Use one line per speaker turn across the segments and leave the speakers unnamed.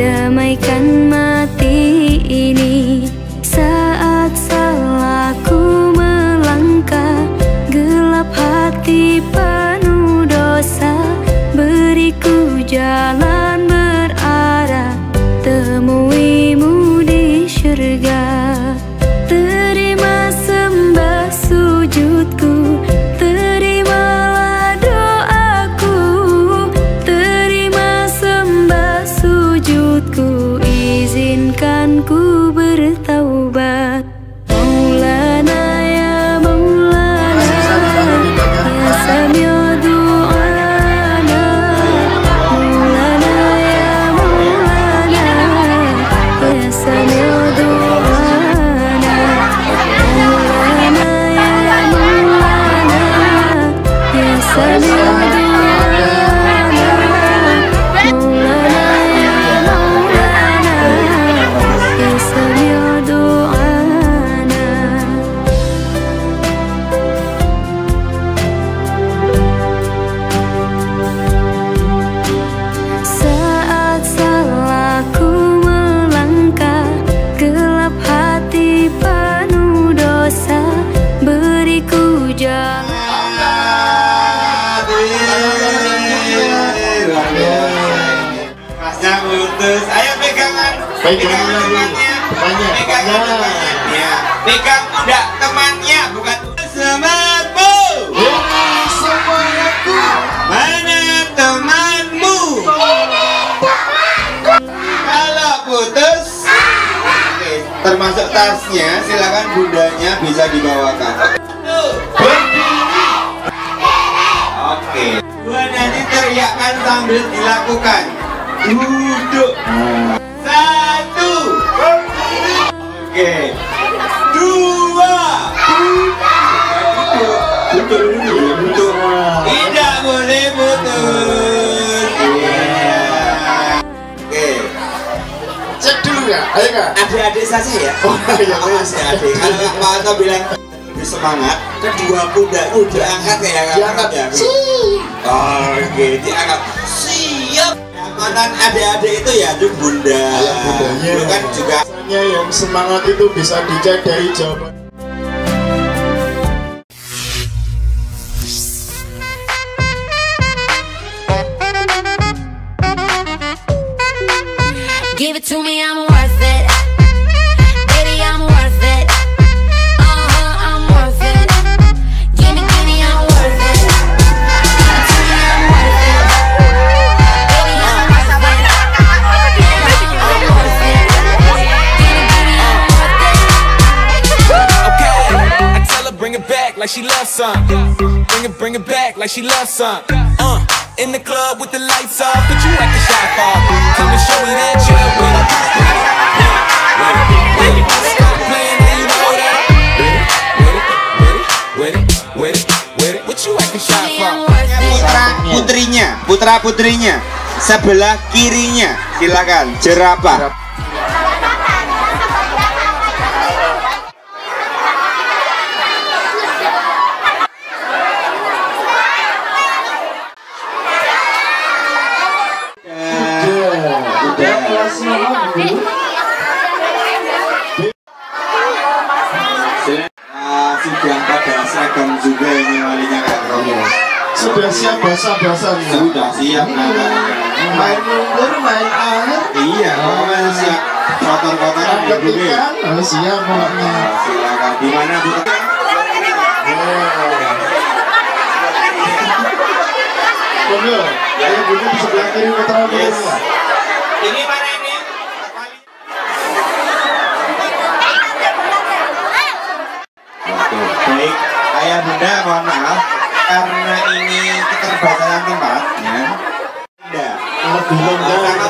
Damaikan mati ini saat salahku melangkah, gelap hati penuh dosa, beriku jalan berarah temuimu di syurga. Terima sembah sujudku, terimalah doaku, terima sembah sujudku, izinkan ku bertaubat. Maulana ya Maulana, ya Sami'u du'ana. Maulana ya Maulana, ya Sami'u du'ana. Maulana ya Maulana, ya Sami'u du'ana.
Putus, ayo pegangan, pegang temannya, pegang temannya, ya. Pegang udah temannya, bukan semangatmu. Semangatku. Mana temanmu? Kalau putus, oke, termasuk tasnya, silakan bundanya bisa dibawakan. Oke, dua nanti teriakan sambil dilakukan. Duduk. Satu. Oke. Dua. Duduk. Tidak boleh putus. Oke.
Cek dulu ya, ayo Kak.
Adik-adik saja ya.
Oh iya,
masih adik. Kalau Pak Anto bilang lebih semangat, kedua kuda itu diangkat ya Kak.
Diangkat ya.
Oke, diangkat. Siap. Mantan adik-adik itu ya, itu bunda.
Ayah bundanya.
Itu kan juga.
Biasanya yang semangat itu bisa dicek dari jawaban.
Give it to me, I'm worth it. Baby, I'm worth it. I'm worth it. Give me, I'm worth it. Give it to me, I'm worth it. Baby, I'm worth it. I'm worth it. Give me, I'm worth it.
Okay, I tell her bring it back like she loves some. Bring it back like she loves some. In the club with the lights off, but you like the shy fall. Come and show me that you're with it. Stop playing, now you know that. With it. What you like the shy fall?
Putra putrinya sebelah kirinya, silakan jerapah. Sudah pada seragam juga ini walinya Kak Romo.
Sudah siap basah-basahnya.
Sudah siap
Main lumpur, main air.
Iya, pokoknya siap. Kotor-kotoran ya Bu.
Siap pokoknya.
Silakan. Di mana Bu?
Bunda, ayo Bunda di sebelah kiri putra putrinya.
Ini mana ini? Baik, ayah bunda mohon maaf karena ini keterbatasan tempatnya. Lebih longgar. Karena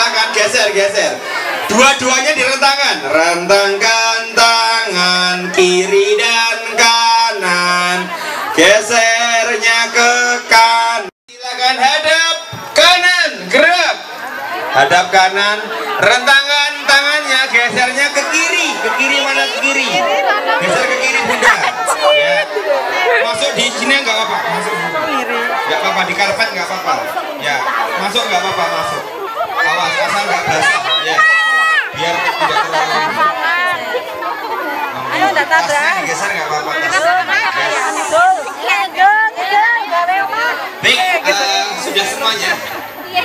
silakan geser. Dua-duanya direntangkan. Rentangkan tangan kiri dan kanan. Gesernya ke kanan. Silakan hadap kanan, gerak. Hadap kanan, rentangkan tangannya, gesernya ke kiri. Ke kiri mana ke kiri? Geser ke kiri Bunda. Ya. Masuk di sini nggak apa-apa. Masuk. Nggak apa-apa di karpet nggak apa-apa. Ya. Masuk nggak apa-apa masuk. Awas asal nggak basah. Ya. Biar tidak terlalu.
Ayo datang.
Digeser nggak apa-apa. Baik, sudah semuanya. Ya.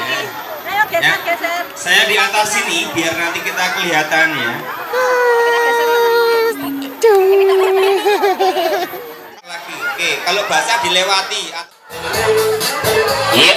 Saya di atas sini biar nanti kita kelihatan ya. Lagi. Oke, kalau basah dilewati. Iya.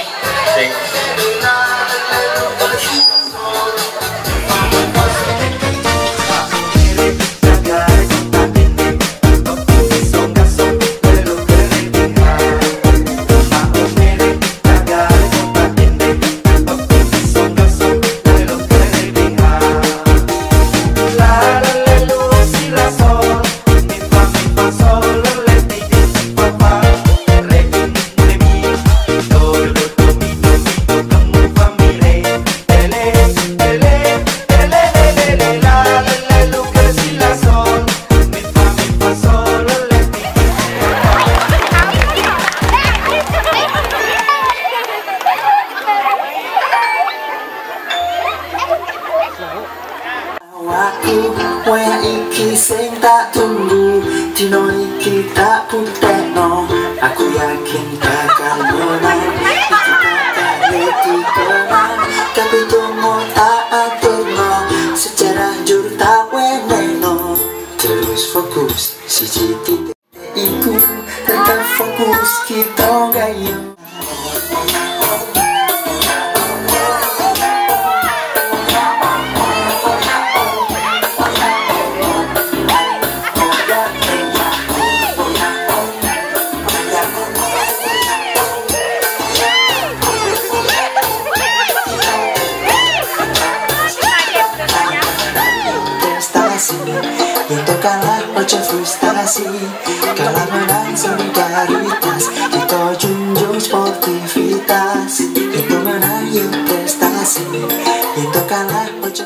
Waya iki sing tak tunggu, dino iki tak buktekno. Aku yakin bakal menang, iki bakal dikenang. Kabeh dongo tak aturno, sejarah jur tak wenehno. Terus fokus, siji titik iku, tetap fokus kita gayo. Itu kalah ojo frustasi, kalah menang solidaritas, kita junjung sportivitas. Itu menang yuk prestasi, itu kalah ojo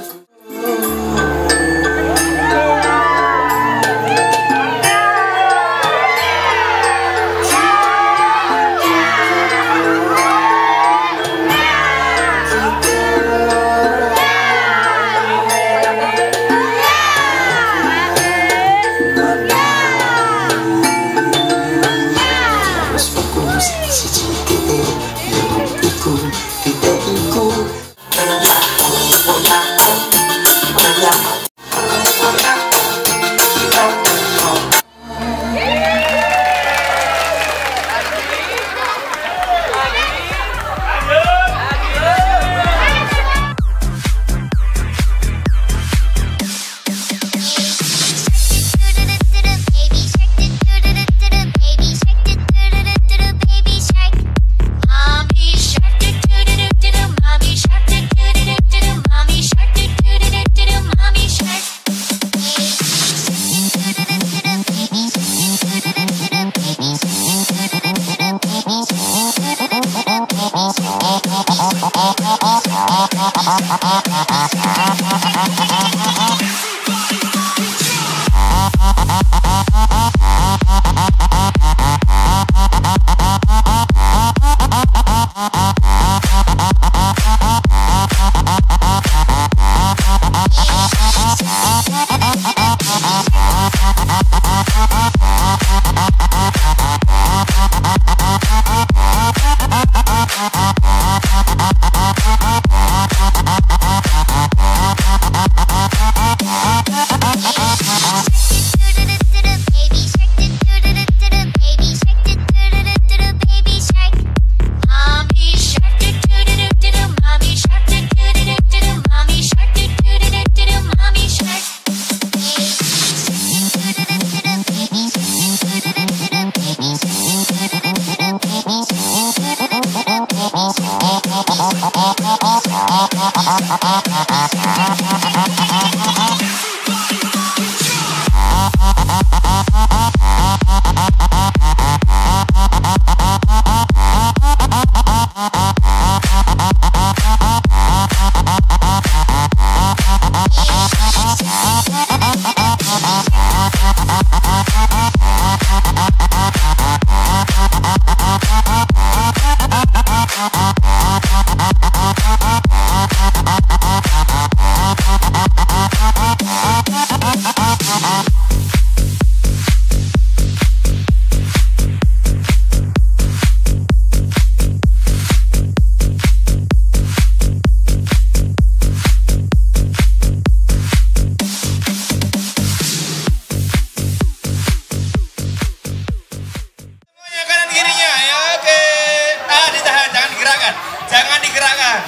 Jangan digerakkan.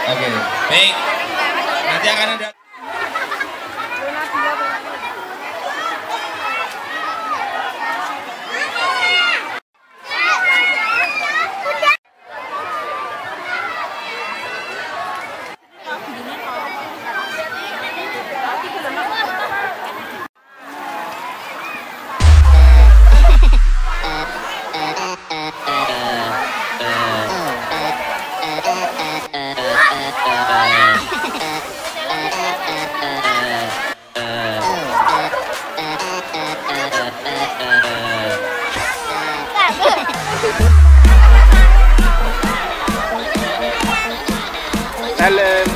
Oke, baik. Nanti akan ada. Talent.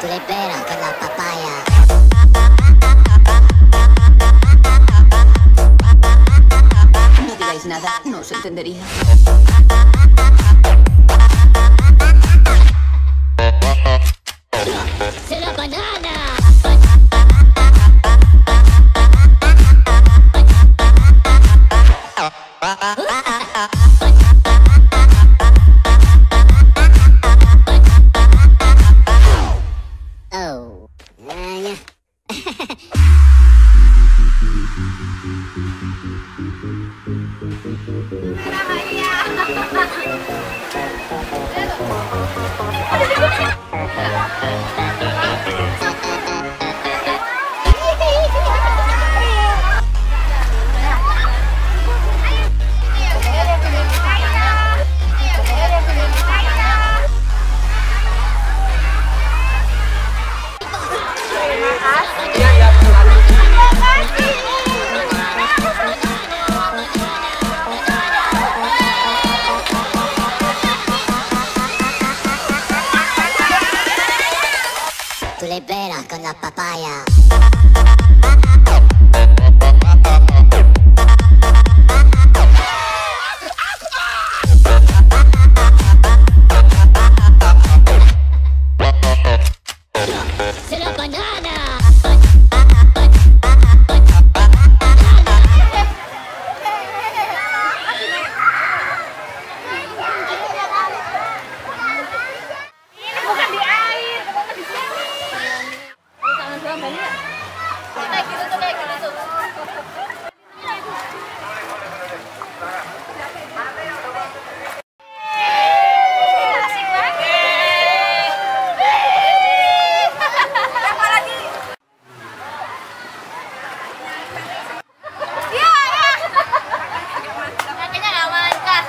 Tú le peras con la papaya.
No digáis nada, no os entendería.
¡Se la banana! Oh, yeah. Tú le peras con la papaya. ¡Se la banana!
Bukan di air, di sini. Tangan gambarnya. Kayak gitu tuh, kayak gitu tuh. Asik banget. Apa lagi? Iya, iya. Kakinya nggak mangkah.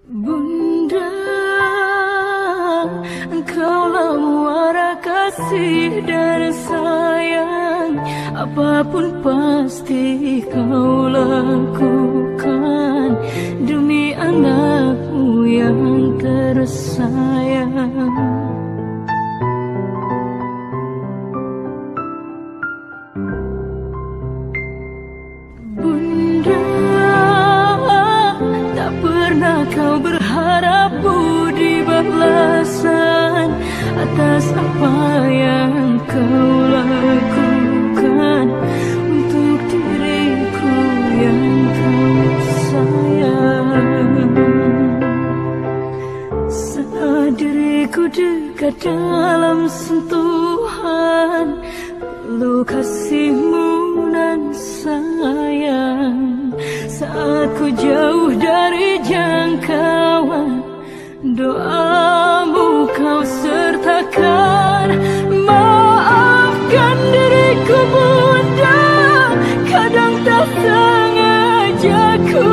Bunda, engkaulah muara kasih dan sayang. apapun pasti kau lakukan demi anakmu yang tersayang. Bunda, tak pernah kau berharap budi balasan atas apa yang kau lakukan untuk diriku yang kau sayang. Saat diriku dekat dalam sentuhan, perlu kasihmu dan sayang. Saat ku jauh dari jangkauan, doamu kau sertakan. Maafkan diriku Bunda, kadang tak sengaja ku